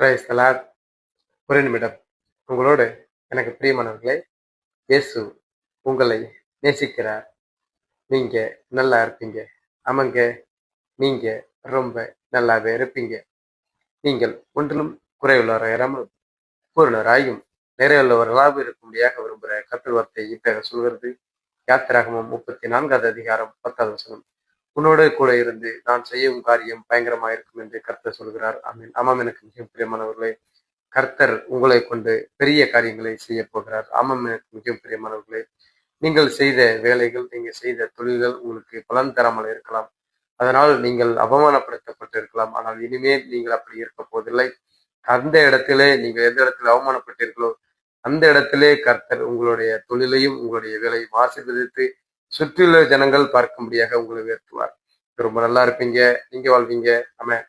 Praise the Lord. ஒரு நிமிடம் உங்களோடு. எனக்கு பிரியமானவர்களே, இயேசு உங்களை நேசிக்கிறார். நீங்க நல்லா இருப்பீங்க. ஆமாங்க, நீங்க ரொம்ப நல்லாவே இருப்பீங்க. நீங்கள் ஒன்றிலும் குறைவுள்ளவராயிராமல் பூரணராயும் நிறைவுள்ளவர்களாக இருக்கும்படியாக விரும்புகிற கர்த்தர் வார்த்தை இத்தகைய சொல்கிறது. யாத்திராகமம் 34வது அதிகாரம் 10வது வசனம். உன்னோடு கூட இருந்து நான் செய்யும் காரியம் பயங்கரமாக இருக்கும் என்று கர்த்தர் சொல்கிறார். ஆமென். ஆமாம், எனக்கு மிக பிரியமானவர்களே, கர்த்தர் உங்களை கொண்டு பெரிய காரியங்களை செய்ய போகிறார். ஆமாம், எனக்கு மிக பிரியமானவர்களே, நீங்கள் செய்த வேலைகள், நீங்க செய்த தொழில்கள் உங்களுக்கு பலன் தராமல் இருக்கலாம். அதனால் நீங்கள் அவமானப்படுத்தப்பட்டு இருக்கலாம். ஆனால் இனிமேல் நீங்கள் அப்படி இருக்க போவதில்லை. அந்த இடத்திலே நீங்கள் எந்த இடத்துல அவமானப்பட்டீர்களோ அந்த இடத்திலே கர்த்தர் உங்களுடைய தொழிலையும் உங்களுடைய வேலையும் ஆசீர்வதித்து சுற்றியுள்ள ஜனங்கள் பார்க்கும்படியாக உங்களை உயர்த்துவார். ரொம்ப நல்லா இருப்பீங்க. நீங்க வாழ்வீங்க. ஆமென்.